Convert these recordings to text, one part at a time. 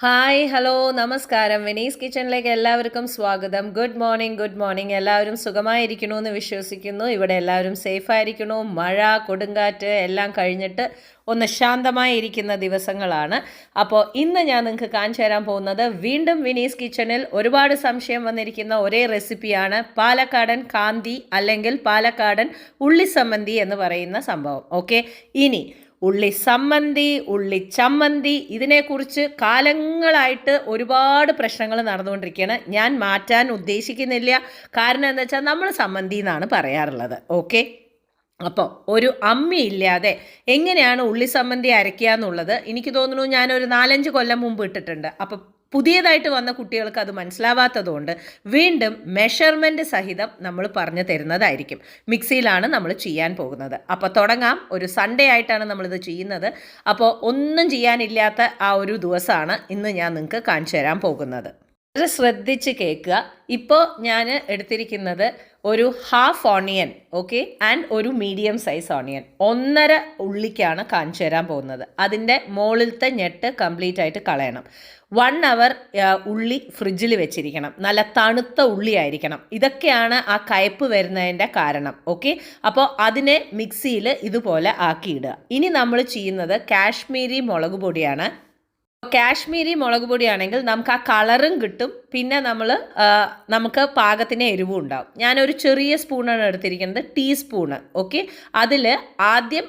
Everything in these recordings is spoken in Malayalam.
ഹായ് ഹലോ നമസ്കാരം. വെനീസ് കിച്ചണിലേക്ക് എല്ലാവർക്കും സ്വാഗതം. Good morning. എല്ലാവരും സുഖമായിരിക്കണമെന്ന് വിശ്വസിക്കുന്നു. ഇവിടെ എല്ലാവരും സേഫായിരിക്കണു. മഴ, കൊടുങ്കാറ്റ് എല്ലാം കഴിഞ്ഞിട്ട് ഒന്ന് ശാന്തമായിരിക്കുന്ന ദിവസങ്ങളാണ്. അപ്പോൾ ഇന്ന് ഞാൻ നിങ്ങൾക്ക് കാണിച്ചു തരാൻ പോകുന്നത് വീണ്ടും വിനീസ് കിച്ചണിൽ ഒരുപാട് സംശയം വന്നിരിക്കുന്ന ഒരേ റെസിപ്പിയാണ് പാലക്കാടൻ കാന്തി അല്ലെങ്കിൽ പാലക്കാടൻ ഉള്ളിസമ്മന്തി എന്ന് പറയുന്ന സംഭവം. ഓക്കെ, ഇനി ഉള്ളി സമ്മന്തി, ഉള്ളി ചമ്മന്തി, ഇതിനെക്കുറിച്ച് കാലങ്ങളായിട്ട് ഒരുപാട് പ്രശ്നങ്ങൾ നടന്നുകൊണ്ടിരിക്കുകയാണ്. ഞാൻ മാറ്റാൻ ഉദ്ദേശിക്കുന്നില്ല. കാരണം എന്താ വെച്ചാൽ നമ്മൾ സമ്മന്തി എന്നാണ് പറയാറുള്ളത്. ഓക്കെ, അപ്പോൾ ഒരു അമ്മി ഇല്ലാതെ എങ്ങനെയാണ് ഉള്ളി സമ്മന്തി അരയ്ക്കുക എന്നുള്ളത് എനിക്ക് തോന്നുന്നു ഞാനൊരു 4-5 കൊല്ലം മുമ്പ് ഇട്ടിട്ടുണ്ട്. അപ്പോൾ പുതിയതായിട്ട് വന്ന കുട്ടികൾക്ക് അത് മനസ്സിലാവാത്തതുകൊണ്ട് വീണ്ടും മെഷർമെൻറ്റ് സഹിതം നമ്മൾ പറഞ്ഞു തരുന്നതായിരിക്കും. മിക്സിയിലാണ് നമ്മൾ ചെയ്യാൻ പോകുന്നത്. അപ്പോൾ തുടങ്ങാം. ഒരു സൺഡേ ആയിട്ടാണ് നമ്മളിത് ചെയ്യുന്നത്. അപ്പോൾ ഒന്നും ചെയ്യാനില്ലാത്ത ആ ഒരു ദിവസമാണ് ഇന്ന് ഞാൻ നിങ്ങൾക്ക് കാണിച്ചു തരാൻ പോകുന്നത്. വളരെ ശ്രദ്ധിച്ച് കേൾക്കുക. ഇപ്പോൾ ഞാൻ എടുത്തിരിക്കുന്നത് ഒരു ഹാഫ് ഓണിയൻ, ഓക്കെ, ആൻഡ് ഒരു മീഡിയം സൈസ് ഓണിയൻ. 1.5 ഉള്ളിക്കാണ് കാണിച്ചു തരാൻ പോകുന്നത്. അതിൻ്റെ മുകളിലത്തെ ഞെട്ട് കംപ്ലീറ്റ് ആയിട്ട് കളയണം. 1 അവർ ഉള്ളി ഫ്രിഡ്ജിൽ വെച്ചിരിക്കണം. നല്ല തണുത്ത ഉള്ളി ആയിരിക്കണം. ഇതൊക്കെയാണ് ആ കയ്പ്പ് വരുന്നതിൻ്റെ കാരണം. ഓക്കെ, അപ്പോൾ അതിനെ മിക്സിയിൽ ഇതുപോലെ ആക്കിയിടുക. ഇനി നമ്മൾ ചെയ്യുന്നത് കാശ്മീരി മുളക് പൊടിയാണ്. കാശ്മീരി മുളക് പൊടിയാണെങ്കിൽ നമുക്ക് ആ കളറും കിട്ടും, പിന്നെ നമുക്ക് പാകത്തിന് എരിവും ഉണ്ടാവും. ഞാനൊരു ചെറിയ സ്പൂണാണ് എടുത്തിരിക്കുന്നത്, ടീസ്പൂണ്. ഓക്കെ, അതിൽ ആദ്യം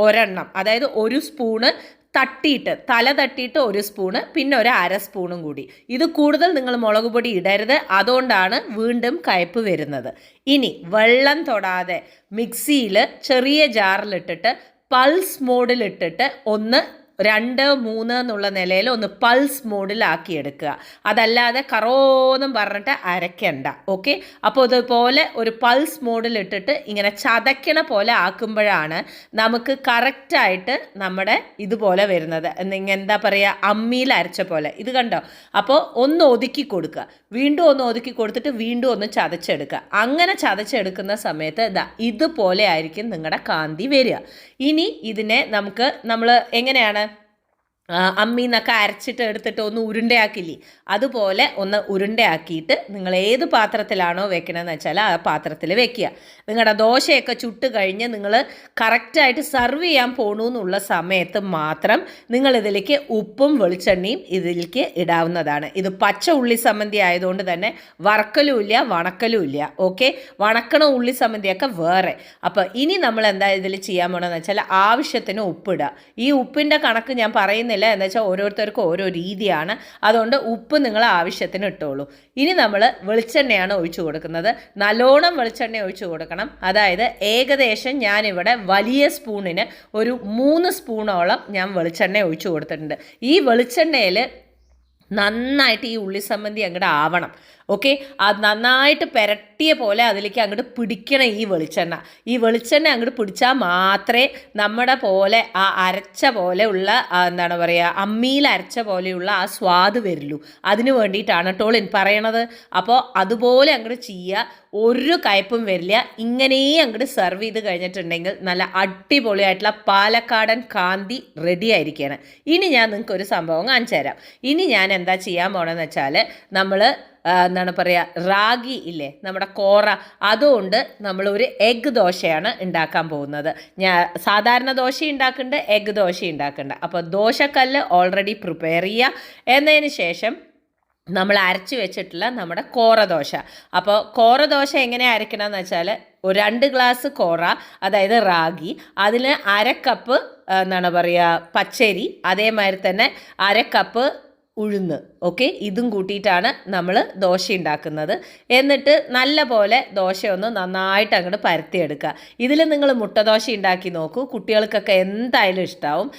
ഒരെണ്ണം, അതായത് ഒരു സ്പൂണ് തല തട്ടിയിട്ട് 1 സ്പൂണ്, പിന്നെ ഒരു 1/2 സ്പൂണും കൂടി. ഇത് കൂടുതൽ നിങ്ങൾ മുളക് പൊടി ഇടരുത്, അതുകൊണ്ടാണ് വീണ്ടും കയ്പ്പ് വരുന്നത്. ഇനി വെള്ളം തൊടാതെ മിക്സിയിൽ ചെറിയ ജാറിലിട്ടിട്ട് പൾസ് മോഡിലിട്ടിട്ട് 1, 2, 3 എന്നുള്ള നിലയിൽ ഒന്ന് പൾസ് മോഡിലാക്കിയെടുക്കുക. അതല്ലാതെ കറോന്നും പറഞ്ഞിട്ട് അരയ്ക്കണ്ട. ഓക്കെ, അപ്പോൾ ഇതുപോലെ ഒരു പൾസ് മോഡിലിട്ടിട്ട് ഇങ്ങനെ ചതയ്ക്കണ പോലെ ആക്കുമ്പോഴാണ് നമുക്ക് കറക്റ്റായിട്ട് നമ്മുടെ ഇതുപോലെ വരുന്നത്. എന്താ പറയുക, അമ്മിയിൽ അരച്ച പോലെ. ഇത് കണ്ടോ? അപ്പോൾ ഒന്ന് ഒതുക്കി കൊടുക്കുക, വീണ്ടും ഒന്ന് ഒതുക്കി കൊടുത്തിട്ട് വീണ്ടും ഒന്ന് ചതച്ചെടുക്കുക. അങ്ങനെ ചതച്ചെടുക്കുന്ന സമയത്ത് ഇതുപോലെ ആയിരിക്കും നിങ്ങളുടെ കാന്തി വരിക. ഇനി ഇതിനെ നമ്മൾ എങ്ങനെയാണ് അമ്മീന്നൊക്കെ അരച്ചിട്ട് എടുത്തിട്ട് ഒന്ന് ഉരുണ്ടയാക്കില്ലേ, അതുപോലെ ഒന്ന് ഉരുണ്ടയാക്കിയിട്ട് നിങ്ങൾ ഏത് പാത്രത്തിലാണോ വെക്കണമെന്ന് വെച്ചാൽ ആ പാത്രത്തിൽ വെക്കുക. നിങ്ങളുടെ ദോശയൊക്കെ ചുട്ട് കഴിഞ്ഞ് നിങ്ങൾ കറക്റ്റായിട്ട് സർവ് ചെയ്യാൻ പോകണു എന്നുള്ള സമയത്ത് മാത്രം നിങ്ങൾ ഇതിലേക്ക് ഉപ്പും വെളിച്ചെണ്ണയും ഇതിലേക്ക് ഇടാവുന്നതാണ്. ഇത് പച്ച ഉള്ളി സമ്മന്തി ആയതുകൊണ്ട് തന്നെ വറക്കലുമില്ല വണക്കലുമില്ല. ഓക്കെ, വണക്കണ ഉള്ളി സമ്മന്തിയൊക്കെ വേറെ. അപ്പോൾ ഇനി നമ്മൾ എന്താ ഇതിൽ ചെയ്യാൻ പോകണമെന്ന് വെച്ചാൽ ആവശ്യത്തിന് ഉപ്പിടുക. ഈ ഉപ്പിൻ്റെ കണക്ക് ഞാൻ പറയുന്നില്ല, എന്ന് വെച്ചാൽ ഓരോരുത്തർക്കും ഓരോ രീതിയാണ്. അതുകൊണ്ട് ഉപ്പ് നിങ്ങൾ ആവശ്യത്തിന് ഇട്ടോളൂ. ഇനി നമ്മൾ വെളിച്ചെണ്ണയാണ് ഒഴിച്ചു കൊടുക്കുന്നത്. നല്ലോണം വെളിച്ചെണ്ണ ഒഴിച്ചു കൊടുക്കണം. അതായത് ഏകദേശം ഞാനിവിടെ വലിയ സ്പൂണിന് ഒരു 3 സ്പൂണോളം ഞാൻ വെളിച്ചെണ്ണ ഒഴിച്ചു കൊടുത്തിട്ടുണ്ട്. ഈ വെളിച്ചെണ്ണയിൽ നന്നായിട്ട് ഈ ഉള്ളി സമ്മന്തി അങ്ങോട്ട് ആവണം. ഓക്കെ, അത് നന്നായിട്ട് പെരട്ടിയ പോലെ അതിലേക്ക് അങ്ങോട്ട് പിടിക്കണം ഈ വെളിച്ചെണ്ണ അങ്ങോട്ട് പിടിച്ചാൽ മാത്രമേ നമ്മുടെ പോലെ ആ അരച്ച പോലെയുള്ള എന്താണ് പറയുക, അമ്മിയിൽ അരച്ച പോലെയുള്ള ആ സ്വാദ് വരുള്ളൂ. അതിന് വേണ്ടിയിട്ടാണ് ടോളിൻ പറയണത്. അപ്പോൾ അതുപോലെ അങ്ങോട്ട് ചെയ്യുക, ഒരു കയ്പും വരില്ല. ഇങ്ങനെ അങ്ങോട്ട് സെർവ് ചെയ്ത് കഴിഞ്ഞിട്ടുണ്ടെങ്കിൽ നല്ല അടിപൊളിയായിട്ടുള്ള പാലക്കാടൻ കാന്തി റെഡി ആയിരിക്കുകയാണ്. ഇനി ഞാൻ നിങ്ങൾക്ക് ഒരു സംഭവം കാണിച്ചു തരാം. ഇനി ഞാൻ എന്താ ചെയ്യാൻ പോകണമെന്ന് വെച്ചാൽ നമ്മൾ എന്താണ് പറയുക, റാഗി ഇല്ലേ, നമ്മുടെ കോറ, അതുകൊണ്ട് നമ്മളൊരു എഗ്ഗ് ദോശയാണ് ഉണ്ടാക്കാൻ പോകുന്നത്. സാധാരണ ദോശ ഉണ്ടാക്കുന്നുണ്ട്, എഗ്ഗ് ദോശ ഉണ്ടാക്കുന്നുണ്ട്. അപ്പോൾ ദോശക്കല്ല് ഓൾറെഡി പ്രിപ്പയർ ചെയ്യുക. എന്നതിന് ശേഷം നമ്മൾ അരച്ച് വെച്ചിട്ടുള്ള നമ്മുടെ കോറ ദോശ. അപ്പോൾ കോറ ദോശ എങ്ങനെ അരക്കണമെന്ന് വെച്ചാൽ 2 ഗ്ലാസ് കോറ, അതായത് റാഗി, അതിന് 1/2 കപ്പ് എന്താണ് പറയുക പച്ചരി, അതേമാതിരി തന്നെ 1/2 കപ്പ് ഉഴുന്ന്. ഓക്കെ, ഇതും കൂട്ടിയിട്ടാണ് നമ്മൾ ദോശ ഉണ്ടാക്കുന്നത്. എന്നിട്ട് നല്ല പോലെ ദോശ ഒന്ന് നന്നായിട്ട് അങ്ങോട്ട് പരത്തിയെടുക്കുക. ഇതിൽ നിങ്ങൾ മുട്ടദോശ ഉണ്ടാക്കി നോക്കൂ, കുട്ടികൾക്കൊക്കെ എന്തായാലും ഇഷ്ടമാവും.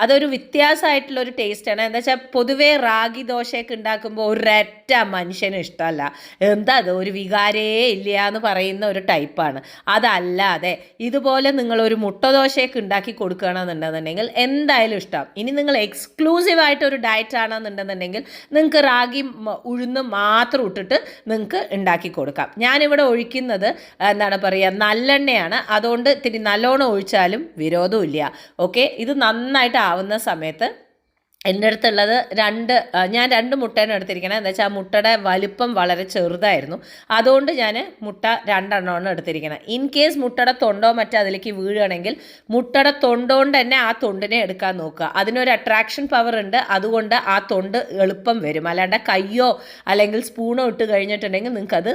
അതൊരു വ്യത്യാസമായിട്ടുള്ളൊരു ടേസ്റ്റാണ്. എന്താ വെച്ചാൽ പൊതുവേ റാഗി ദോശയൊക്കെ ഉണ്ടാക്കുമ്പോൾ ഒരൊറ്റ മനുഷ്യനും ഇഷ്ടമല്ല. എന്താ അത്, ഒരു വികാരേ ഇല്ല എന്ന് പറയുന്ന ഒരു ടൈപ്പാണ്. അതല്ലാതെ ഇതുപോലെ നിങ്ങളൊരു മുട്ടദോശയൊക്കെ ഉണ്ടാക്കി കൊടുക്കുകയാണെന്നുണ്ടെന്നുണ്ടെങ്കിൽ എന്തായാലും ഇഷ്ടം. ഇനി നിങ്ങൾ എക്സ്ക്ലൂസീവായിട്ടൊരു ഡയറ്റ് ആണെന്നുണ്ടെന്നുണ്ടെങ്കിൽ നിങ്ങൾക്ക് റാഗി ഉഴുന്ന് മാത്രം ഇട്ടിട്ട് നിങ്ങൾക്ക് ഉണ്ടാക്കി കൊടുക്കാം. ഞാനിവിടെ ഒഴിക്കുന്നത് എന്താണ് പറയുക, നല്ലെണ്ണയാണ്. അതുകൊണ്ട് ഇത്തിരി നല്ലോണം ഒഴിച്ചാലും വിരോധമില്ല. ഓക്കെ, ഇത് നന്നായിട്ട് ആവുന്ന സമയത്ത് എൻ്റെ അടുത്തുള്ളത് ഞാൻ 2 മുട്ടയാണ് എടുത്തിരിക്കണത്. എന്താ വെച്ചാൽ ആ മുട്ടയുടെ വലിപ്പം വളരെ ചെറുതായിരുന്നു. അതുകൊണ്ട് ഞാൻ മുട്ട 2 എണ്ണമാണ് എടുത്തിരിക്കുന്നത്. ഇൻ കേസ് മുട്ടയുടെ തൊണ്ടോ മറ്റോ അതിലേക്ക് വീഴുകയാണെങ്കിൽ മുട്ടയുടെ തൊണ്ടുകൊണ്ട് തന്നെ ആ തൊണ്ടിനെ എടുക്കാൻ നോക്കുക. അതിനൊരു അട്രാക്ഷൻ പവർ ഉണ്ട്. അതുകൊണ്ട് ആ തൊണ്ട് എളുപ്പം വരും. അല്ലാണ്ട് കയ്യോ അല്ലെങ്കിൽ സ്പൂണോ ഇട്ട് കഴിഞ്ഞിട്ടുണ്ടെങ്കിൽ നിങ്ങൾക്കത്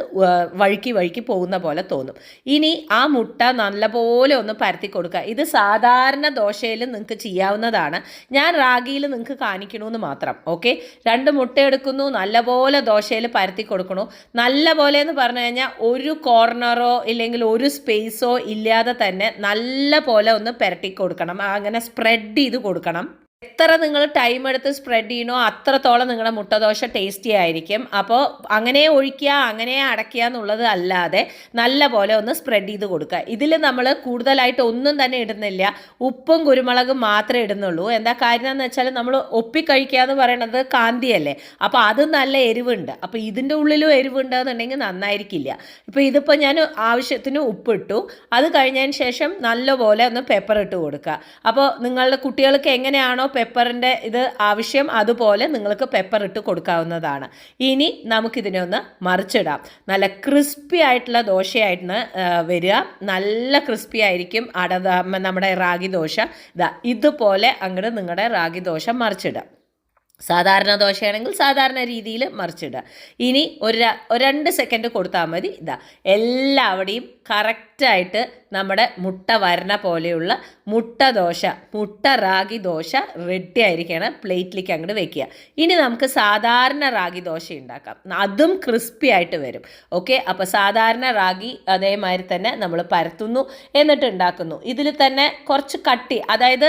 വഴുക്കി പോകുന്ന പോലെ തോന്നും. ഇനി ആ മുട്ട നല്ലപോലെ ഒന്ന് പരത്തി കൊടുക്കുക. ഇത് സാധാരണ ദോശയിൽ നിങ്ങൾക്ക് ചെയ്യാവുന്നതാണ്. ഞാൻ റാഗിയിൽ നിങ്ങൾക്ക് കാണിക്കണമെന്ന് മാത്രം. ഓക്കെ, 2 മുട്ട എടുക്കുന്നു, നല്ലപോലെ ദോശയിൽ പരത്തി കൊടുക്കണു. നല്ല പോലെ എന്ന് പറഞ്ഞു കഴിഞ്ഞാൽ ഒരു കോർണറോ ഇല്ലെങ്കിൽ ഒരു സ്പേസോ ഇല്ലാതെ തന്നെ നല്ല പോലെ ഒന്ന് പരട്ടി കൊടുക്കണം. അങ്ങനെ സ്പ്രെഡ് ചെയ്ത് കൊടുക്കണം. എത്ര നിങ്ങൾ ടൈം എടുത്ത് സ്പ്രെഡ് ചെയ്യണോ അത്രത്തോളം നിങ്ങളുടെ മുട്ടദോശ ടേസ്റ്റി ആയിരിക്കും. അപ്പോൾ അങ്ങനെ ഒഴിക്കുക അങ്ങനെ അടയ്ക്കുക എന്നുള്ളത് അല്ലാതെ നല്ല പോലെ ഒന്ന് സ്പ്രെഡ് ചെയ്ത് കൊടുക്കുക. ഇതിൽ നമ്മൾ കൂടുതലായിട്ട് ഒന്നും തന്നെ ഇടുന്നില്ല, ഉപ്പും കുരുമുളകും മാത്രമേ ഇടുന്നുള്ളൂ. എന്താ കാര്യം എന്ന് വെച്ചാൽ നമ്മൾ ഒപ്പിക്കഴിക്കുക എന്ന് പറയുന്നത് കാന്തിയല്ലേ, അപ്പോൾ അത് നല്ല എരിവുണ്ട്. അപ്പോൾ ഇതിൻ്റെ ഉള്ളിലും എരിവുണ്ട് എന്നുണ്ടെങ്കിൽ നന്നായിരിക്കില്ല. ഇപ്പോൾ ഇതിപ്പോൾ ഞാൻ ആവശ്യത്തിന് ഉപ്പിട്ടു, അത് കഴിഞ്ഞതിന് ശേഷം നല്ലപോലെ ഒന്ന് പെപ്പർ ഇട്ട് കൊടുക്കുക. അപ്പോൾ നിങ്ങളുടെ കുട്ടികൾക്ക് എങ്ങനെയാണോ പെപ്പറിൻ്റെ ഇത് ആവശ്യം അതുപോലെ നിങ്ങൾക്ക് പെപ്പർ ഇട്ട് കൊടുക്കാവുന്നതാണ്. ഇനി നമുക്കിതിനെ ഒന്ന് മറിച്ചിടാം. നല്ല ക്രിസ്പി ആയിട്ടുള്ള ദോശയായിട്ട് വരിക. നല്ല ക്രിസ്പി ആയിരിക്കും നമ്മുടെ റാഗി ദോശ. ഇതുപോലെ അങ്ങോട്ട് നിങ്ങളുടെ റാഗി ദോശ മറിച്ചിടാം. സാധാരണ ദോശയാണെങ്കിൽ സാധാരണ രീതിയിൽ മറിച്ചിടുക. ഇനി ഒരു 2 സെക്കൻഡ് കൊടുത്താൽ മതി. എല്ലാവിടെയും കറക്റ്റായിട്ട് നമ്മുടെ മുട്ട വരണ പോലെയുള്ള മുട്ട റാഗി ദോശ റെഡി ആയിരിക്കണം. പ്ലേറ്റിലേക്ക് അങ്ങോട്ട് വെക്കുക. ഇനി നമുക്ക് സാധാരണ റാഗി ദോശ ഉണ്ടാക്കാം. അതും ക്രിസ്പി ആയിട്ട് വരും. ഓക്കെ, അപ്പോൾ സാധാരണ റാഗി അതേമാതിരി തന്നെ നമ്മൾ പരത്തുന്നു, എന്നിട്ട് ഉണ്ടാക്കുന്നു. ഇതിൽ തന്നെ കുറച്ച് കട്ടി, അതായത്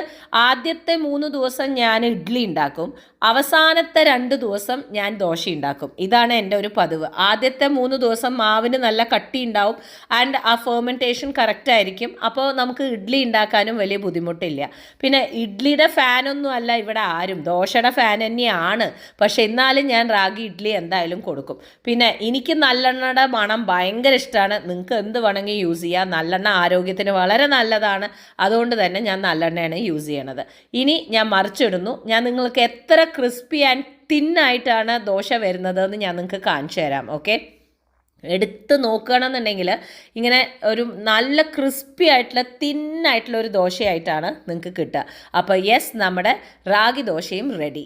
ആദ്യത്തെ 3 ദിവസം ഞാൻ ഇഡ്ഡലി ഉണ്ടാക്കും, അവസാനത്തെ 2 ദിവസം ഞാൻ ദോശ ഉണ്ടാക്കും. ഇതാണ് എൻ്റെ ഒരു പതിവ്. ആദ്യത്തെ 3 ദിവസം മാവിന് നല്ല കട്ടി ഉണ്ടാവും ആൻഡ് ആ ഫെർമെൻറ്റേഷൻ കറക്റ്റ് ആയിരിക്കും. അപ്പോൾ നമുക്ക് ഇഡ്ഡലി ഉണ്ടാക്കാനും വലിയ ബുദ്ധിമുട്ടില്ല. പിന്നെ ഇഡ്ഡലിയുടെ ഫാനൊന്നും അല്ല ഇവിടെ ആരും, ദോശയുടെ ഫാൻ തന്നെയാണ്. പക്ഷെ എന്നാലും ഞാൻ റാഗി ഇഡ്ഡലി എന്തായാലും കൊടുക്കും. പിന്നെ എനിക്ക് നല്ലെണ്ണയുടെ മണം ഭയങ്കര ഇഷ്ടമാണ്. നിങ്ങൾക്ക് എന്ത് വേണമെങ്കിൽ യൂസ് ചെയ്യാം. നല്ലെണ്ണ ആരോഗ്യത്തിന് വളരെ നല്ലതാണ്. അതുകൊണ്ട് തന്നെ ഞാൻ നല്ലെണ്ണയാണ് യൂസ് ചെയ്യണത്. ഇനി ഞാൻ മറിച്ചിടുന്നു. ഞാൻ നിങ്ങൾക്ക് എത്ര ക്രിസ്പി ആൻഡ് തിന്നായിട്ടാണ് ദോശ വരുന്നതെന്ന് ഞാൻ നിങ്ങൾക്ക് കാണിച്ചു തരാം. ഓക്കെ, എടുത്ത് നോക്കുകയാണെന്നുണ്ടെങ്കിൽ ഇങ്ങനെ ഒരു നല്ല ക്രിസ്പി ആയിട്ടുള്ള തിന്നായിട്ടുള്ള ഒരു ദോശയായിട്ടാണ് നിങ്ങൾക്ക് കിട്ടുക. അപ്പോൾ യെസ്, നമ്മുടെ റാഗി ദോശയും റെഡി.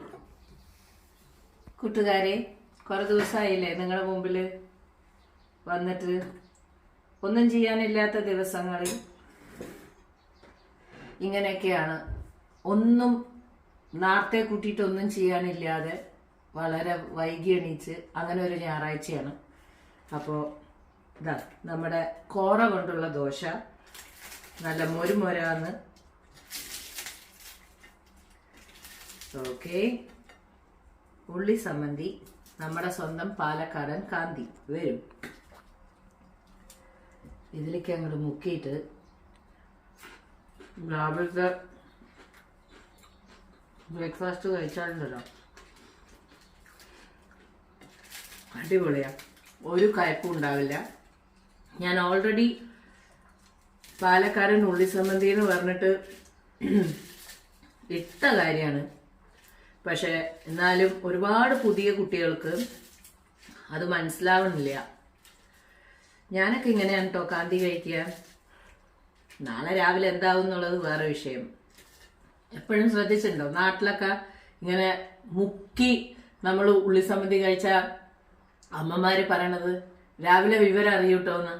കൂട്ടുകാരെ, കുറേ ദിവസമായില്ലേ നിങ്ങളുടെ മുമ്പിൽ വന്നിട്ട്. ഒന്നും ചെയ്യാനില്ലാത്ത ദിവസങ്ങളിൽ ഇങ്ങനെയൊക്കെയാണ്. ഒന്നും നേരത്തെ കൂട്ടിയിട്ടൊന്നും ചെയ്യാനില്ലാതെ വളരെ വൈകി എണീച്ച് അങ്ങനെ ഒരു ഞായറാഴ്ചയാണ്. അപ്പോൾ നമ്മുടെ കോറ കൊണ്ടുള്ള ദോശ നല്ല മൊരുമൊരാന്ന്. ഓക്കെ, ഉള്ളി സമ്മന്തി, നമ്മുടെ സ്വന്തം പാലക്കാടൻ കാന്തി വരും. ഇതിലേക്ക് അങ്ങോട്ട് മുക്കിയിട്ട് രാവിലത്തെ ബ്രേക്ക്ഫാസ്റ്റ് കഴിച്ചാലുണ്ടല്ലോ അടിപൊളിയാണ്. ഒരു കയ്പും ഉണ്ടാവില്ല. ഞാൻ ഓൾറെഡി പാലക്കാടൻ ഉള്ളി സമ്മന്തി എന്ന് പറഞ്ഞിട്ട് ഇട്ട കാര്യമാണ്. പക്ഷെ എന്നാലും ഒരുപാട് പുതിയ കുട്ടികൾക്ക് അത് മനസ്സിലാവുന്നില്ല. ഞാനൊക്കെ ഇങ്ങനെയാണ് കേട്ടോ കാന്തി കഴിക്കുക. നാളെ രാവിലെ എന്താവും എന്നുള്ളത് വേറെ വിഷയം. എപ്പോഴും ശ്രദ്ധിച്ചിട്ടുണ്ടോ നാട്ടിലൊക്കെ ഇങ്ങനെ മുക്കി നമ്മൾ ഉള്ളി സമ്മന്തി കഴിച്ച അമ്മമാര് പറയണത് രാവിലെ വിവരം അറിയൂട്ടോന്ന്.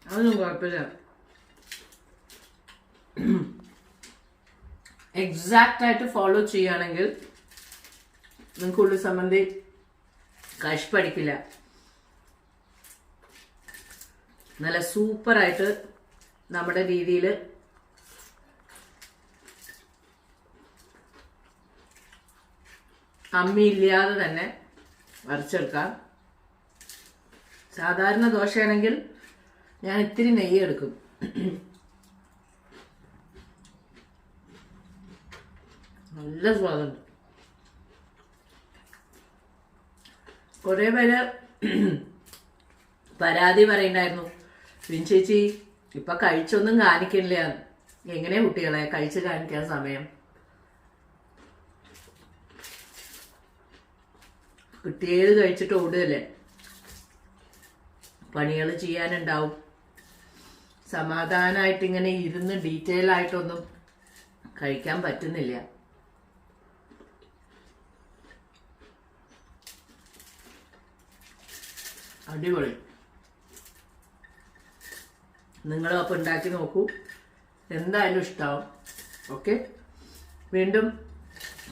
അതൊന്നും കുഴപ്പമില്ല. എക്സാക്റ്റ് ആയിട്ട് ഫോളോ ചെയ്യുകയാണെങ്കിൽ നിങ്ങൾക്ക് ഉള്ളി സമ്മന്തി കഷ്പടിക്കില്ല. നല്ല സൂപ്പറായിട്ട് നമ്മുടെ രീതിയിൽ അമ്മിയില്ലാതെ തന്നെ വരച്ചെടുക്കാം. സാധാരണ ദോശയാണെങ്കിൽ ഞാൻ ഇത്തിരി നെയ്യ് എടുക്കും. നല്ല സ്വാദുണ്ട്. കുറേ പേര് പരാതി പറയണ്ടായിരുന്നു, ചേച്ചി ഇപ്പൊ കഴിച്ചൊന്നും കാണിക്കില്ല. എങ്ങനെ കുട്ടികളെ കഴിച്ചു കാണിക്കാൻ സമയം? കിട്ടിയത് കഴിച്ചിട്ട് ഓടുകയല്ലേ. പണികൾ ചെയ്യാനുണ്ടാവും. സമാധാനമായിട്ട് ഇങ്ങനെ ഇരുന്ന് ഡീറ്റെയിൽ ആയിട്ടൊന്നും കഴിക്കാൻ പറ്റുന്നില്ല. അടിപൊളി. നിങ്ങളും അപ്പം ഉണ്ടാക്കി നോക്കൂ, എന്തായാലും ഇഷ്ടമാവും. ഓക്കെ, വീണ്ടും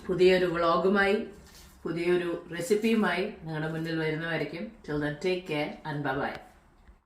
പുതിയൊരു വ്ളോഗുമായി പുതിയൊരു റെസിപ്പിയുമായി നിങ്ങളുടെ മുന്നിൽ വരുന്നവരേക്കും. Till then, take care and bye-bye.